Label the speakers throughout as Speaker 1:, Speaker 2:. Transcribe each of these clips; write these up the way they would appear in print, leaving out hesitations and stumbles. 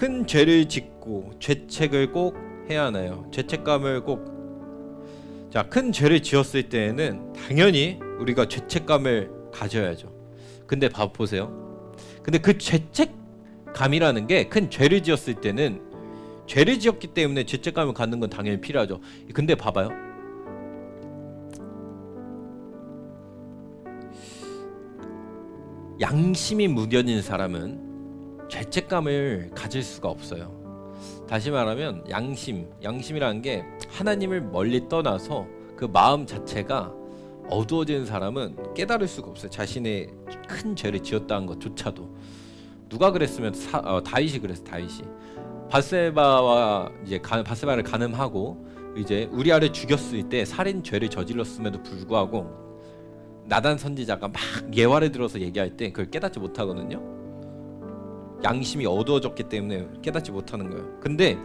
Speaker 1: 큰 죄를 짓고 죄책을 꼭 해야 하나요? 죄책감을 꼭. 자, 큰 죄를 지었을 때에는 당연히 우리가 죄책감을 가져야죠. 근데 보세요. 근데 그 죄책감이라는 게 큰 죄를 지었을 때는 죄를 지었기 때문에 죄책감을 갖는 건 당연히 필요하죠. 근데 봐봐요. 양심이 무뎌진 사람은 죄책감을 가질 수가 없어요. 다시 말하면 양심이라는 게 하나님을 멀리 떠나서 그 마음 자체가 어두워진 사람은 깨달을 수가 없어요. 자신의 큰 죄를 지었다는 것조차도. 누가 그랬으면 다윗이 그랬어. 다윗이 바세바와 이제 바세바를 간음하고 이제 우리아를 죽였을 때 살인 죄를 저질렀음에도 불구하고 나단 선지자가 막 예화를 들어서 얘기할 때 그걸 깨닫지 못하거든요. 양심이 어두워졌기 때문에 깨닫지 못하는 거예요. 근데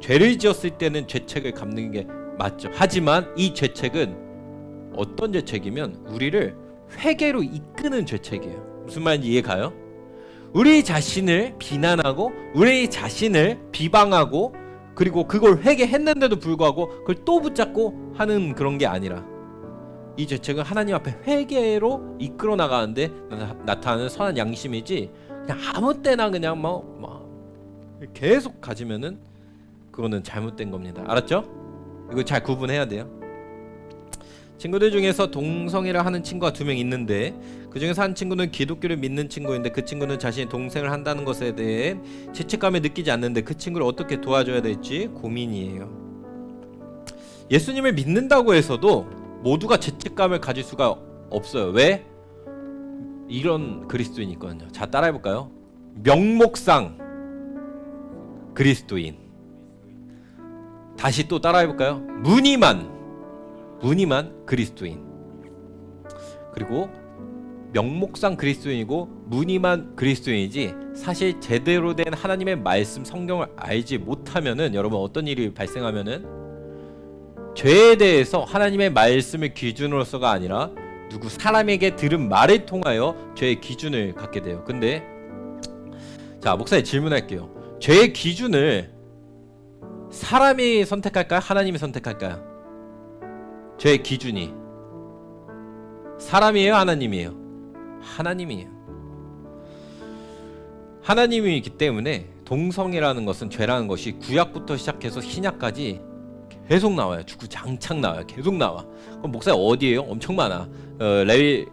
Speaker 1: 죄를 지었을 때는 죄책을 갚는 게 맞죠. 하지만 이 죄책은 어떤 죄책이면 우리를 회개로 이끄는 죄책이에요. 무슨 말인지 이해가요? 우리 자신을 비난하고 우리 자신을 비방하고 그리고 그걸 회개했는데도 불구하고 그걸 또 붙잡고 하는 그런 게 아니라 이 죄책은 하나님 앞에 회개로 이끌어 나가는데 나타나는 선한 양심이지, 그냥 아무 때나 그냥 계속 가지면은 그거는 잘못된 겁니다. 알았죠? 이거 잘 구분해야 돼요. 친구들 중에서 동성애를 하는 친구가 2명 있는데 그 중에서 한 친구는 기독교를 믿는 친구인데 그 친구는 자신이 동성애를 한다는 것에 대해 죄책감을 느끼지 않는데 그 친구를 어떻게 도와줘야 될지 고민이에요. 예수님을 믿는다고 해서도 모두가 죄책감을 가질 수가 없어요. 왜? 이런 그리스도인이 있거든요. 자, 따라해볼까요? 명목상 그리스도인. 다시 또 따라해볼까요? 무늬만 그리스도인. 그리고 명목상 그리스도인이고 무늬만 그리스도인이지 사실 제대로 된 하나님의 말씀 성경을 알지 못하면은 여러분 어떤 일이 발생하면은 죄에 대해서 하나님의 말씀을 기준으로서가 아니라 누구 사람에게 들은 말을 통하여 죄의 기준을 갖게 돼요. 근데 자, 목사님 질문할게요. 죄의 기준을 사람이 선택할까요? 하나님이 선택할까요? 죄의 기준이 사람이에요? 하나님이에요? 하나님이에요. 하나님이기 때문에 동성애라는 것은, 죄라는 것이 구약부터 시작해서 신약까지 계속 나와요. 주구장창 나와요. 계속 나와. 그럼 목사님 어디에요? 엄청 많아.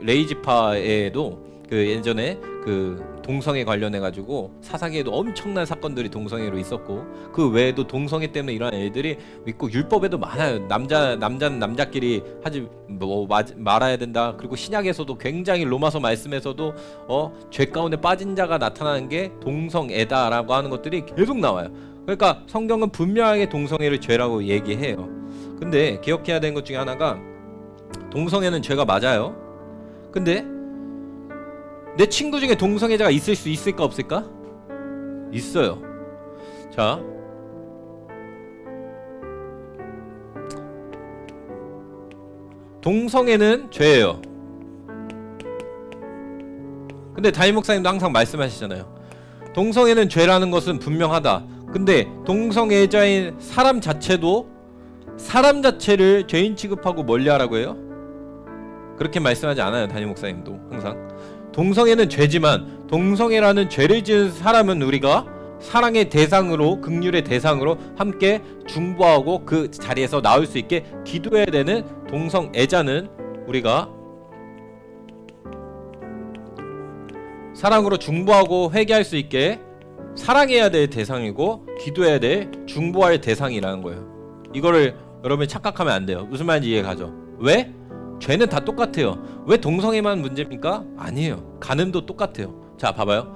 Speaker 1: 레이지파에도 그 예전에 그 동성애 관련해가지고 사사기에도 엄청난 사건들이 동성애로 있었고, 그 외에도 동성애 때문에 일어난 일들이 있고, 율법에도 많아요. 남자는 남자끼리 하지 말아야 된다. 그리고 신약에서도 굉장히 로마서 말씀에서도 죄 가운데 빠진 자가 나타나는 게 동성애다라고 하는 것들이 계속 나와요. 그러니까 성경은 분명하게 동성애를 죄라고 얘기해요. 근데 기억해야 되는 것 중에 하나가, 동성애는 죄가 맞아요. 근데 내 친구 중에 동성애자가 있을 수 있을까 없을까? 있어요. 자, 동성애는 죄예요. 근데 담임 목사님도 항상 말씀하시잖아요. 동성애는 죄라는 것은 분명하다. 근데 동성애자인 사람 자체도 사람 자체를 죄인 취급하고 멀리하라고 해요? 그렇게 말씀하지 않아요. 담임 목사님도 항상. 동성애는 죄지만 동성애라는 죄를 지은 사람은 우리가 사랑의 대상으로, 긍휼의 대상으로 함께 중보하고 그 자리에서 나올 수 있게 기도해야 되는 동성애자는 우리가 사랑으로 중보하고 회개할 수 있게 사랑해야 될 대상이고 기도해야 될, 중보할 대상이라는 거예요. 이거를 여러분이 착각하면 안 돼요. 무슨 말인지 이해가죠? 왜? 죄는 다 똑같아요. 왜 동성애만 문제입니까? 아니에요. 간음도 똑같아요. 자, 봐봐요.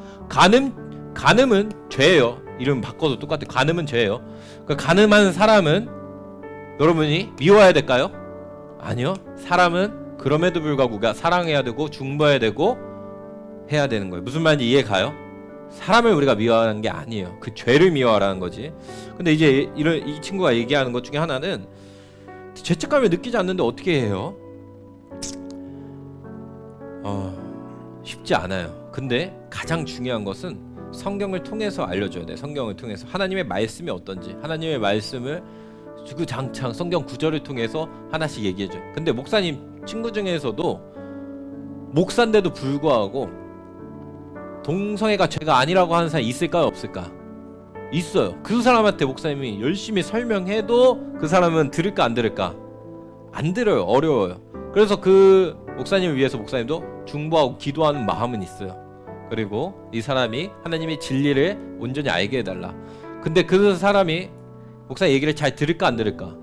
Speaker 1: 간음은 죄예요. 이름 바꿔도 똑같아요. 간음은 죄예요. 그 간음한 사람은 여러분이 미워해야 될까요? 아니요. 사람은 그럼에도 불구하고 우리가 사랑해야 되고 중보해야 되고 해야 되는 거예요. 무슨 말인지 이해가요? 사람을 우리가 미워하는 게 아니에요. 그 죄를 미워하라는 거지. 근데 이제 이 친구가 얘기하는 것 중에 하나는 죄책감을 느끼지 않는데 어떻게 해요? 쉽지 않아요. 근데 가장 중요한 것은 성경을 통해서 알려줘야 돼. 성경을 통해서 하나님의 말씀이 어떤지, 하나님의 말씀을 주구장창 성경 구절을 통해서 하나씩 얘기해줘. 근데 목사님 친구 중에서도 목사인데도 불구하고 동성애가 죄가 아니라고 하는 사람이 있을까요, 없을까? 있어요. 그 사람한테 목사님이 열심히 설명해도 그 사람은 들을까 안 들을까? 안 들어요. 어려워요. 그래서 그 목사님을 위해서 목사님도 중보하고 기도하는 마음은 있어요. 그리고 이 사람이 하나님의 진리를 온전히 알게 해달라. 근데 그 사람이 목사 얘기를 잘 들을까 안 들을까?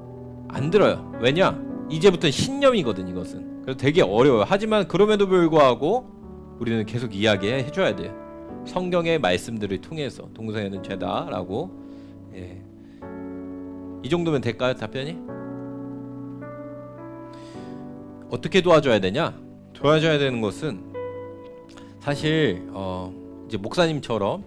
Speaker 1: 안 들어요. 왜냐? 이제부터는 신념이거든, 이것은. 그래서 되게 어려워요. 하지만 그럼에도 불구하고 우리는 계속 이야기해 줘야 돼요. 성경의 말씀들을 통해서 동성애는 죄다라고. 예. 이 정도면 될까요, 답변이? 어떻게 도와줘야 되냐? 도와줘야 되는 것은 사실 이제 목사님처럼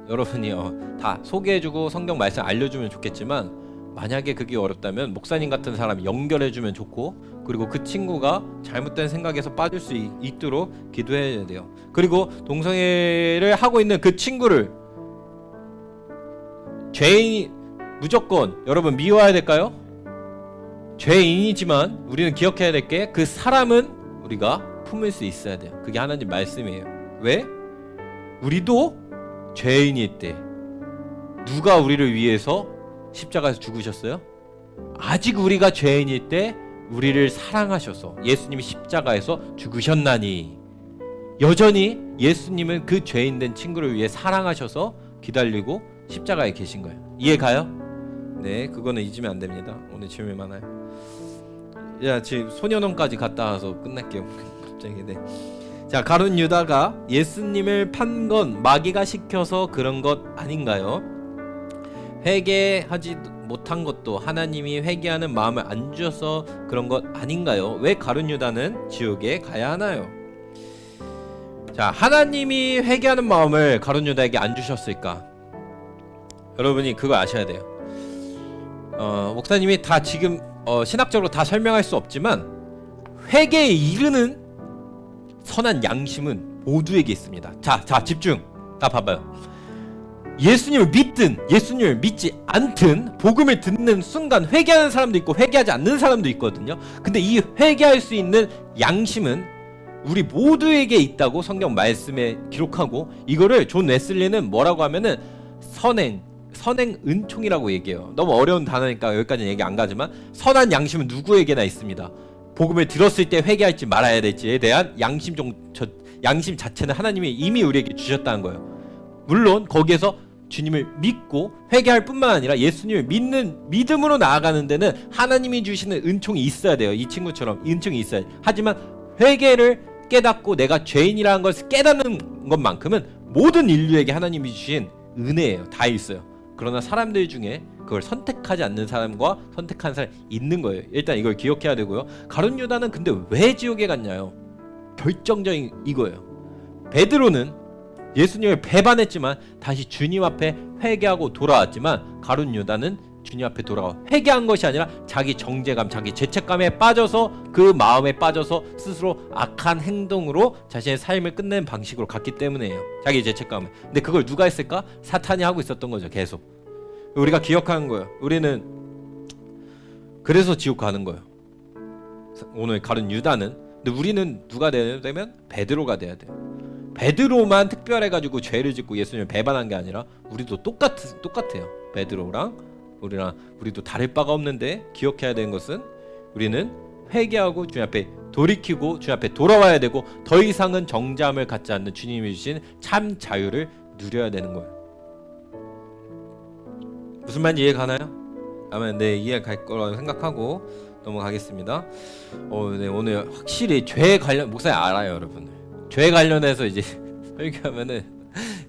Speaker 1: 여러분이 다 소개해주고 성경 말씀 알려주면 좋겠지만, 만약에 그게 어렵다면 목사님 같은 사람이 연결해주면 좋고, 그리고 그 친구가 잘못된 생각에서 빠질 수 있도록 기도해야 돼요. 그리고 동성애를 하고 있는 그 친구를 죄인 무조건 여러분 미워해야 될까요? 죄인이지만 우리는 기억해야 될 게 그 사람은 우리가 품을 수 있어야 돼요. 그게 하나님 말씀이에요. 왜? 우리도 죄인일 때 누가 우리를 위해서 십자가에서 죽으셨어요? 아직 우리가 죄인일 때 우리를 사랑하셔서 예수님이 십자가에서 죽으셨나니, 여전히 예수님은 그 죄인된 친구를 위해 사랑하셔서 기다리고 십자가에 계신 거예요. 이해 가요? 네, 그거는 잊으면 안 됩니다. 오늘 질문 많아요. 야, 지금 소년원까지 갔다 와서 끝낼게요. 갑자기. 네. 자, 가룟 유다가 예수님을 판 건 마귀가 시켜서 그런 것 아닌가요? 회개하지 못한 것도 하나님이 회개하는 마음을 안 주셔서 그런 것 아닌가요? 왜 가룟 유다는 지옥에 가야 하나요? 자, 하나님이 회개하는 마음을 가룟 유다에게 안 주셨을까? 여러분이 그거 아셔야 돼요. 목사님이 다 지금 신학적으로 다 설명할 수 없지만, 회개에 이르는 선한 양심은 모두에게 있습니다. 자 집중. 다 봐봐요. 예수님을 믿든 예수님을 믿지 않든 복음을 듣는 순간 회개하는 사람도 있고 회개하지 않는 사람도 있거든요. 근데 이 회개할 수 있는 양심은 우리 모두에게 있다고 성경 말씀에 기록하고, 이거를 존 웨슬리는 뭐라고 하면은 선행 은총이라고 얘기해요. 너무 어려운 단어니까 여기까지는 얘기 안 가지만, 선한 양심은 누구에게나 있습니다. 복음을 들었을 때 회개할지 말아야 될지에 대한 양심 자체는 하나님이 이미 우리에게 주셨다는 거예요. 물론 거기에서 주님을 믿고 회개할 뿐만 아니라 예수님을 믿는 믿음으로 나아가는 데는 하나님이 주시는 은총이 있어야 돼요. 이 친구처럼 은총이 있어야 돼요. 하지만 회개를 깨닫고 내가 죄인이라는 것을 깨닫는 것만큼은 모든 인류에게 하나님이 주신 은혜예요. 다 있어요. 그러나 사람들 중에 그걸 선택하지 않는 사람과 선택한 사람이 있는 거예요. 일단 이걸 기억해야 되고요. 가룟 유다는 근데 왜 지옥에 갔냐요? 결정적인 이거예요. 베드로는 예수님을 배반했지만 다시 주님 앞에 회개하고 돌아왔지만, 가룟 유다는 주님 앞에 돌아와 회개한 것이 아니라 자기 정죄감, 자기 죄책감에 빠져서 그 마음에 빠져서 스스로 악한 행동으로 자신의 삶을 끝내는 방식으로 갔기 때문이에요. 자기 죄책감을. 근데 그걸 누가 했을까? 사탄이 하고 있었던 거죠. 계속. 우리가 기억하는 거예요. 우리는 그래서 지옥 가는 거예요. 오늘 가룟 유다는. 근데 우리는 누가 돼야 되면 베드로가 돼야 돼요. 베드로만 특별해가지고 죄를 짓고 예수님을 배반한 게 아니라 우리도 똑같아요. 베드로랑 우리도 다를 바가 없는데, 기억해야 되는 것은 우리는 회개하고 주님 앞에 돌이키고 주님 앞에 돌아와야 되고, 더 이상은 정죄함을 갖지 않는 주님이 주신 참 자유를 누려야 되는 거예요. 무슨 말인지 이해 가나요? 아마 네, 이해 갈 거라고 생각하고 넘어가겠습니다. 네, 오늘 확실히 죄 관련, 목사님 알아요, 여러분. 죄 관련해서 이제 설교하면은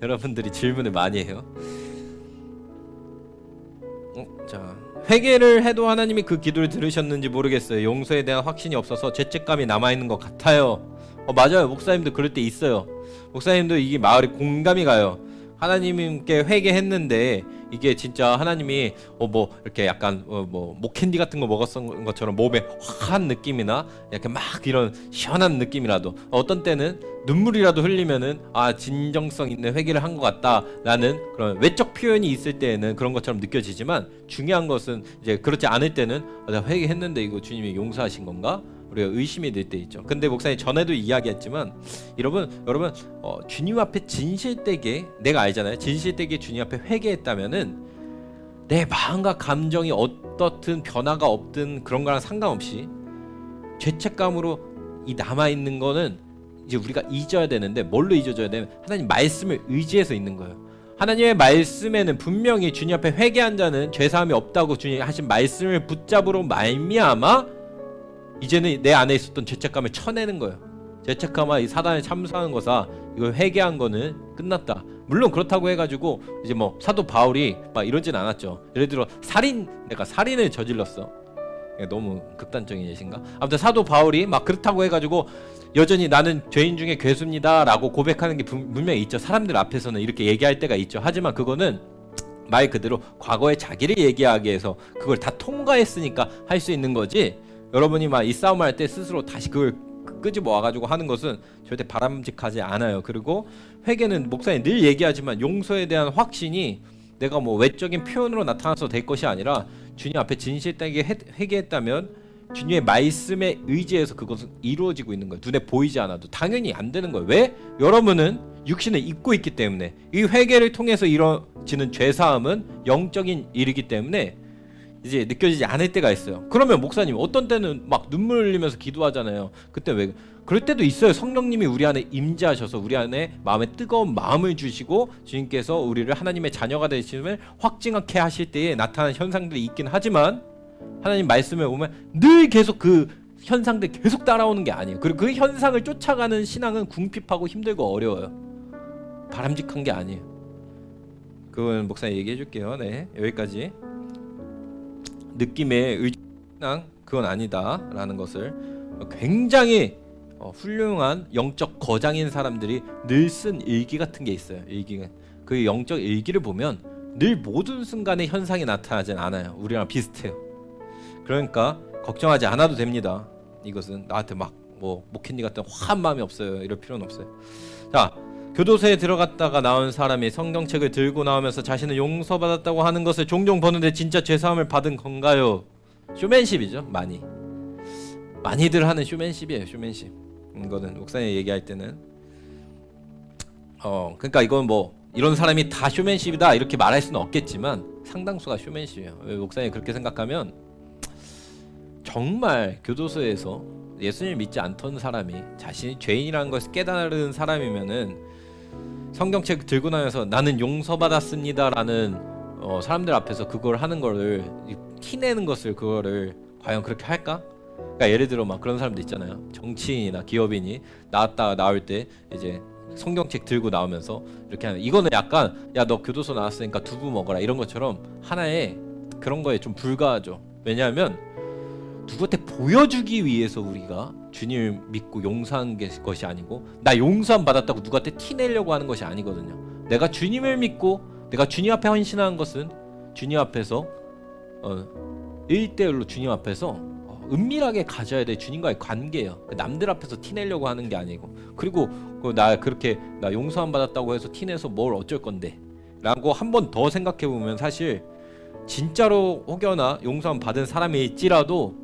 Speaker 1: 여러분들이 질문을 많이 해요. 자, 회개를 해도 하나님이 그 기도를 들으셨는지 모르겠어요. 용서에 대한 확신이 없어서 죄책감이 남아있는 것 같아요. 맞아요. 목사님도 그럴 때 있어요. 목사님도 이게 마을에 공감이 가요. 하나님께 회개했는데 이게 진짜 하나님이 뭐 이렇게 약간 뭐 목캔디 같은 거 먹었던 것처럼 몸에 화한 느낌이나 약간 막 이런 시원한 느낌이라도 어떤 때는 눈물이라도 흘리면은 아 진정성 있는 회개를 한 것 같다라는 그런 외적 표현이 있을 때에는 그런 것처럼 느껴지지만 중요한 것은 이제 그렇지 않을 때는 나 회개했는데 이거 주님이 용서하신 건가? 우리가 의심이 될 때 있죠. 근데 목사님 전에도 이야기했지만 여러분 주님 앞에 진실되게 내가 알잖아요. 진실되게 주님 앞에 회개했다면은 내 마음과 감정이 어떻든 변화가 없든 그런 거랑 상관없이 죄책감으로 이 남아 있는 거는 이제 우리가 잊어야 되는데 뭘로 잊어줘야 되면 하나님 말씀을 의지해서 있는 거예요. 하나님의 말씀에는 분명히 주님 앞에 회개한 자는 죄사함이 없다고 주님 하신 말씀을 붙잡으로 말미암아 이제는 내 안에 있었던 죄책감을 쳐내는 거예요. 죄책감과 이 사단에 참수하는 거사 이걸 회개한 거는 끝났다. 물론 그렇다고 해가지고 이제 뭐 사도 바울이 막 이러진 않았죠. 예를 들어 내가 살인을 저질렀어. 너무 극단적인 예신가? 아무튼 사도 바울이 막 그렇다고 해가지고 여전히 나는 죄인 중에 괴수입니다 라고 고백하는 게 분명히 있죠. 사람들 앞에서는 이렇게 얘기할 때가 있죠. 하지만 그거는 말 그대로 과거의 자기를 얘기하기 위해서 그걸 다 통과했으니까 할 수 있는 거지. 여러분이 막 이 싸움을 할 때 스스로 다시 그걸 끄집어 와가지고 하는 것은 절대 바람직하지 않아요. 그리고 회개는 목사님 늘 얘기하지만 용서에 대한 확신이 내가 뭐 외적인 표현으로 나타나서 될 것이 아니라 주님 앞에 진실되게 회개했다면 주님의 말씀에 의지해서 그것은 이루어지고 있는 거예요. 눈에 보이지 않아도 당연히 안 되는 거예요. 왜? 여러분은 육신을 입고 있기 때문에 이 회개를 통해서 이루어지는 죄사함은 영적인 일이기 때문에 이제 느껴지지 않을 때가 있어요. 그러면 목사님 어떤 때는 막 눈물 흘리면서 기도하잖아요. 그때 왜 그럴 때도 있어요. 성령님이 우리 안에 임재하셔서 우리 안에 마음에 뜨거운 마음을 주시고 주님께서 우리를 하나님의 자녀가 되심을 확증하게 하실 때에 나타나는 현상들이 있긴 하지만 하나님 말씀에 보면 늘 계속 그 현상들 계속 따라오는 게 아니에요. 그리고 그 현상을 쫓아가는 신앙은 궁핍하고 힘들고 어려워요. 바람직한 게 아니에요. 그건 목사님 얘기해 줄게요. 네, 여기까지. 느낌의 의지랑 그건 아니다라는 것을 굉장히 훌륭한 영적 거장인 사람들이 늘 쓴 일기 같은 게 있어요. 일기가 그 영적 일기를 보면 늘 모든 순간에 현상이 나타나진 않아요. 우리랑 비슷해요. 그러니까 걱정하지 않아도 됩니다. 이것은 나한테 막 뭐 목캔디 같은 화한 마음이 없어요. 이럴 필요는 없어요. 자, 교도소에 들어갔다가 나온 사람이 성경책을 들고 나오면서 자신은 용서받았다고 하는 것을 종종 보는데 진짜 죄사함을 받은 건가요? 쇼맨십이죠. 많이들 하는 쇼맨십이에요. 쇼맨십. 이거는 목사님 얘기할 때는 그러니까 이건 뭐 이런 사람이 다 쇼맨십이다 이렇게 말할 수는 없겠지만 상당수가 쇼맨십이에요. 왜 목사님 그렇게 생각하면 정말 교도소에서 예수님을 믿지 않던 사람이 자신이 죄인이라는 것을 깨달은 사람이면은 성경책 들고 나면서 나는 용서받았습니다라는 사람들 앞에서 그걸 하는 거를 티내는 것을 그거를 과연 그렇게 할까? 그러니까 예를 들어 막 그런 사람들 있잖아요. 정치인이나 기업인이 나올 때 이제 성경책 들고 나오면서 이렇게 하는 이거는 약간 야 너 교도소 나왔으니까 두부 먹어라 이런 것처럼 하나의 그런 거에 좀 불과하죠. 왜냐하면 누구한테 보여주기 위해서 우리가 주님을 믿고 용서한 것이 아니고 나 용서함 받았다고 누구한테 티내려고 하는 것이 아니거든요. 내가 주님을 믿고 내가 주님 앞에 헌신한 것은 주님 앞에서 1대1로 주님 앞에서 은밀하게 가져야 될 주님과의 관계예요. 남들 앞에서 티내려고 하는 게 아니고 그리고 나 그렇게 나 용서함 받았다고 해서 티내서 뭘 어쩔 건데 라고 한 번 더 생각해 보면 사실 진짜로 혹여나 용서함 받은 사람일지라도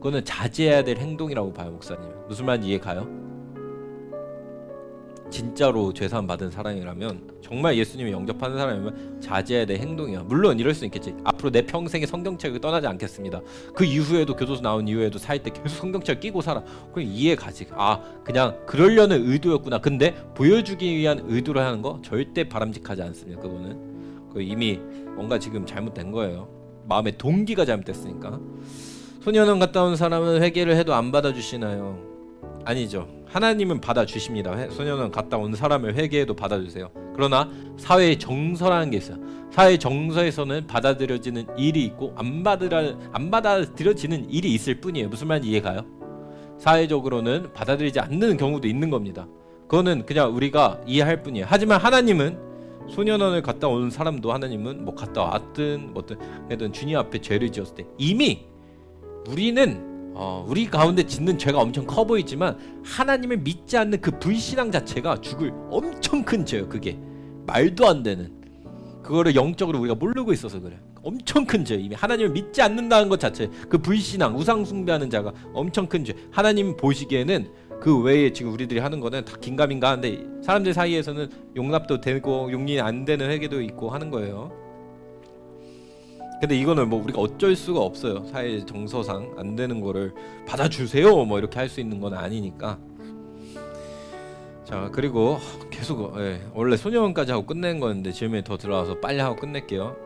Speaker 1: 그거는 자제해야 될 행동이라고 봐요. 목사님 무슨 말인지 이해 가요? 진짜로 죄사함 받은 사람이라면 정말 예수님이 영접하는 사람이면 자제해야 될 행동이야. 물론 이럴 수 있겠지. 앞으로 내 평생에 성경책을 떠나지 않겠습니다. 그 이후에도 교도소 나온 이후에도 살 때 계속 성경책을 끼고 살아. 그럼 이해 가지. 아 그냥 그러려는 의도였구나. 근데 보여주기 위한 의도로 하는 거 절대 바람직하지 않습니다. 그거는 이미 뭔가 지금 잘못된 거예요. 마음의 동기가 잘못됐으니까. 소년원 갔다 온 사람은 회개를 해도 안 받아주시나요? 아니죠. 하나님은 받아주십니다. 소년원 갔다 온 사람을 회개해도 받아주세요. 그러나 사회의 정서라는 게 있어요. 사회의 정서에서는 받아들여지는 일이 있고 안 받아들여지는 일이 있을 뿐이에요. 무슨 말인지 이해가요? 사회적으로는 받아들이지 않는 경우도 있는 겁니다. 그거는 그냥 우리가 이해할 뿐이에요. 하지만 하나님은 소년원을 갔다 온 사람도 하나님은 뭐 갔다 왔든 뭐든 하든 주님 앞에 죄를 지었을 때 이미 우리는 우리 가운데 짓는 죄가 엄청 커 보이지만 하나님을 믿지 않는 그 불신앙 자체가 죽을 엄청 큰 죄예요. 그게 말도 안 되는, 그거를 영적으로 우리가 모르고 있어서 그래. 엄청 큰 죄. 이미 하나님을 믿지 않는다는 것 자체, 그 불신앙, 우상 숭배하는 자가 엄청 큰 죄. 하나님 보시기에는 그 외에 지금 우리들이 하는 거는 다 긴가민가 하는데 사람들 사이에서는 용납도 되고 용인이 안 되는 회개도 있고 하는 거예요. 근데 이거는 뭐 우리가 어쩔 수가 없어요. 사회 정서상 안 되는 거를 받아주세요 뭐 이렇게 할 수 있는 건 아니니까. 자, 그리고 계속 원래 소년원까지 하고 끝낸 거였는데 질문이 더 들어와서 빨리 하고 끝낼게요.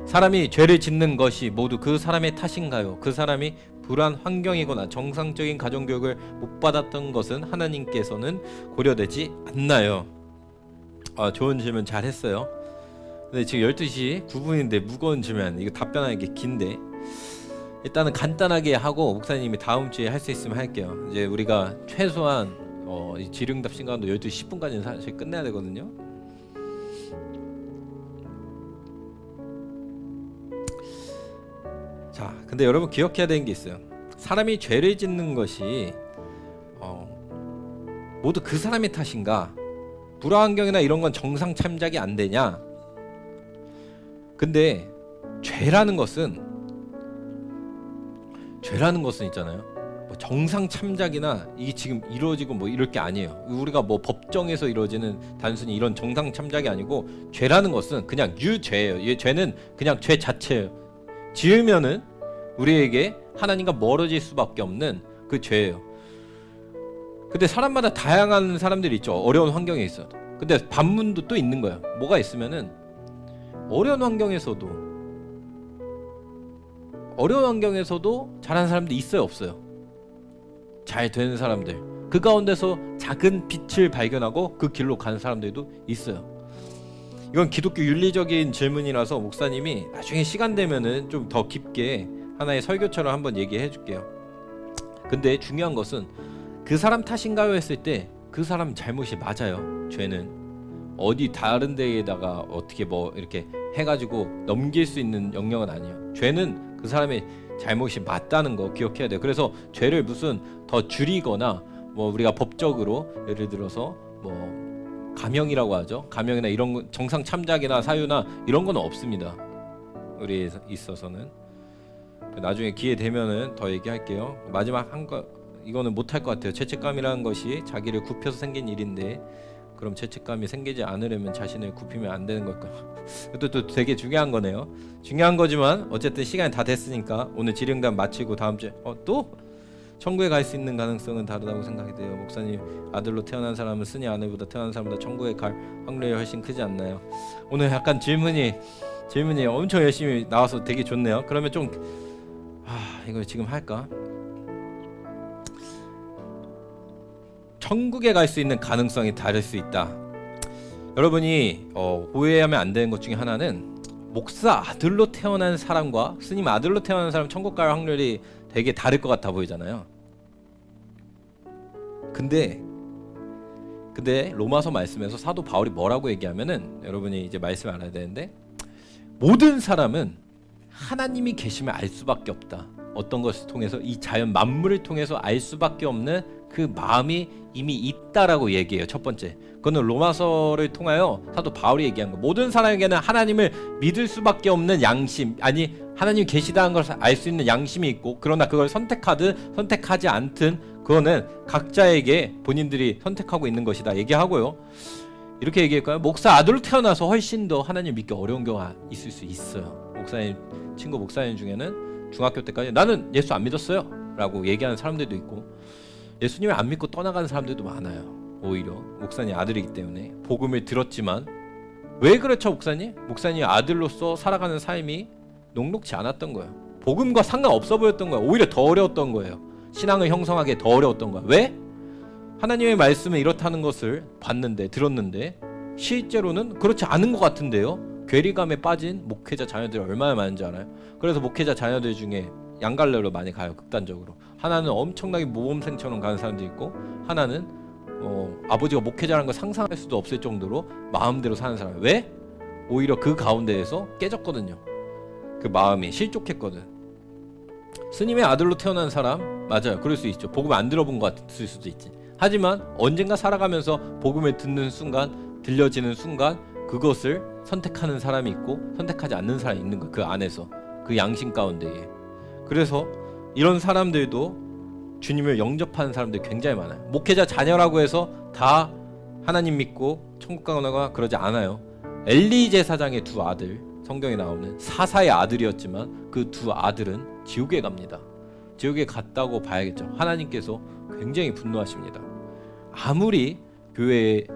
Speaker 1: 사람이 죄를 짓는 것이 모두 그 사람의 탓인가요? 그 사람이 불안 환경이거나 정상적인 가정교육을 못 받았던 것은 하나님께서는 고려되지 않나요? 좋은 질문 잘 했어요. 근데 지금 12시 9분인데 무거운 질문, 이거 답변하는 게 긴데 일단은 간단하게 하고 목사님이 다음 주에 할 수 있으면 할게요. 이제 우리가 최소한 이 질응답 시간도 12시 10분까지는 사실 끝내야 되거든요. 자, 근데 여러분 기억해야 되는 게 있어요. 사람이 죄를 짓는 것이 모두 그 사람의 탓인가? 불화환경이나 이런 건 정상 참작이 안 되냐? 근데 죄라는 것은 있잖아요. 뭐 정상 참작이나 이게 지금 이루어지고 뭐 이럴 게 아니에요. 우리가 뭐 법정에서 이루어지는 단순히 이런 정상 참작이 아니고 죄라는 것은 그냥 유죄예요. 이 죄는 그냥 죄 자체예요. 지으면은 우리에게 하나님과 멀어질 수밖에 없는 그 죄예요. 근데 사람마다 다양한 사람들이 있죠. 어려운 환경에 있어도. 근데 반문도 또 있는 거예요. 뭐가 있으면은 어려운 환경에서도 잘하는 사람들이 있어요, 없어요? 잘 되는 사람들, 그 가운데서 작은 빛을 발견하고 그 길로 가는 사람들도 있어요. 이건 기독교 윤리적인 질문이라서 목사님이 나중에 시간 되면은 좀 더 깊게 하나의 설교처럼 한번 얘기해 줄게요. 근데 중요한 것은 그 사람 탓인가요 했을 때 그 사람 잘못이 맞아요. 죄는 어디 다른 데에다가 어떻게 뭐 이렇게 해가지고 넘길 수 있는 영역은 아니에요. 죄는 그 사람의 잘못이 맞다는 거 기억해야 돼요. 그래서 죄를 무슨 더 줄이거나 뭐 우리가 법적으로 예를 들어서 뭐 감형이라고 하죠. 감형이나 이런 정상 참작이나 사유나 이런 건 없습니다. 우리에 있어서는. 나중에 기회 되면은 더 얘기할게요. 마지막 한 거, 이거는 못할 것 같아요. 죄책감이라는 것이 자기를 굽혀서 생긴 일인데 그럼 죄책감이 생기지 않으려면 자신을 굽히면 안 되는 걸까? 또 되게 중요한 거네요. 중요한 거지만 어쨌든 시간이 다 됐으니까 오늘 질의응답 마치고 다음 주에 또 천국에 갈 수 있는 가능성은 다르다고 생각이 돼요. 목사님, 아들로 태어난 사람은 스니 아내보다 태어난 사람보다 천국에 갈 확률이 훨씬 크지 않나요? 오늘 약간 질문이 엄청 열심히 나와서 되게 좋네요. 그러면 좀 이거 지금 할까? 천국에 갈 수 있는 가능성이 다를 수 있다. 여러분이 오해하면 안 되는 것 중에 하나는 목사 아들로 태어난 사람과 스님 아들로 태어난 사람 천국 갈 확률이 되게 다를 것 같아 보이잖아요. 근데 로마서 말씀에서 사도 바울이 뭐라고 얘기하면은 여러분이 이제 말씀을 알아야 되는데 모든 사람은 하나님이 계시면 알 수밖에 없다. 어떤 것을 통해서 이 자연 만물을 통해서 알 수밖에 없는 그 마음이 이미 있다라고 얘기해요. 첫 번째, 그거는 로마서를 통하여 사도 바울이 얘기한 거. 모든 사람에게는 하나님을 믿을 수밖에 없는 양심, 아니 하나님이 계시다는 것을 알 수 있는 양심이 있고, 그러나 그걸 선택하든 선택하지 않든 그거는 각자에게 본인들이 선택하고 있는 것이다 얘기하고요. 이렇게 얘기할까요? 목사 아들로 태어나서 훨씬 더 하나님 믿기 어려운 경우가 있을 수 있어요. 친구 목사님 중에는 중학교 때까지 나는 예수 안 믿었어요 라고 얘기하는 사람들도 있고, 예수님을 안 믿고 떠나가는 사람들도 많아요. 오히려 목사님 아들이기 때문에 복음을 들었지만. 왜 그렇죠 목사님? 목사님 아들로서 살아가는 삶이 녹록지 않았던 거예요. 복음과 상관없어 보였던 거예요. 오히려 더 어려웠던 거예요. 신앙을 형성하기 더 어려웠던 거예요. 왜? 하나님의 말씀은 이렇다는 것을 봤는데, 들었는데 실제로는 그렇지 않은 것 같은데요. 괴리감에 빠진 목회자 자녀들이 얼마나 많은지 알아요? 그래서 목회자 자녀들 중에 양갈래로 많이 가요. 극단적으로. 하나는 엄청나게 모범생처럼 가는 사람도 있고, 하나는 아버지가 목회자라는 걸 상상할 수도 없을 정도로 마음대로 사는 사람. 왜? 오히려 그 가운데에서 깨졌거든요. 그 마음이 실족했거든. 스님의 아들로 태어난 사람 맞아요. 그럴 수 있죠. 복음 안 들어본 것 같을 수도 있지. 하지만 언젠가 살아가면서 복음을 듣는 순간, 들려지는 순간 그것을 선택하는 사람이 있고 선택하지 않는 사람이 있는 거예요. 그 안에서 그 양심 가운데에. 그래서 이런 사람들도 주님을 영접하는 사람들이 굉장히 많아요. 목회자 자녀라고 해서 다 하나님 믿고 천국 가거나 그러지 않아요. 엘리 제사장의 두 아들, 성경에 나오는 사사의 아들이었지만 그 두 아들은 지옥에 갑니다. 지옥에 갔다고 봐야겠죠. 하나님께서 굉장히 분노하십니다. 아무리 교회에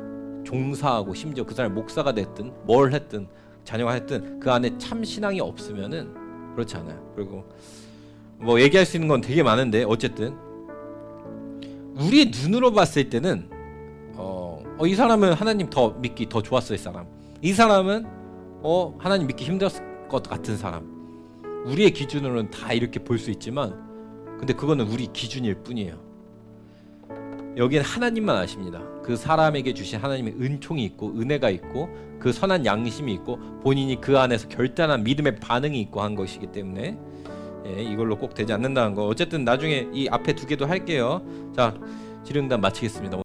Speaker 1: 종사하고 심지어 그 사람이 목사가 됐든 뭘 했든 자녀가 했든 그 안에 참 신앙이 없으면은 그렇지 않아요. 그리고 뭐 얘기할 수 있는 건 되게 많은데 어쨌든 우리의 눈으로 봤을 때는 이 사람은 하나님 더 믿기 더 좋았을 사람, 이 사람은 하나님 믿기 힘들었을 것 같은 사람, 우리의 기준으로는 다 이렇게 볼 수 있지만 근데 그거는 우리 기준일 뿐이에요. 여기는 하나님만 아십니다. 그 사람에게 주신 하나님의 은총이 있고 은혜가 있고 그 선한 양심이 있고 본인이 그 안에서 결단한 믿음의 반응이 있고 한 것이기 때문에 이걸로 꼭 되지 않는다는 거. 어쨌든 나중에 이 앞에 두 개도 할게요. 자, 지령단 마치겠습니다.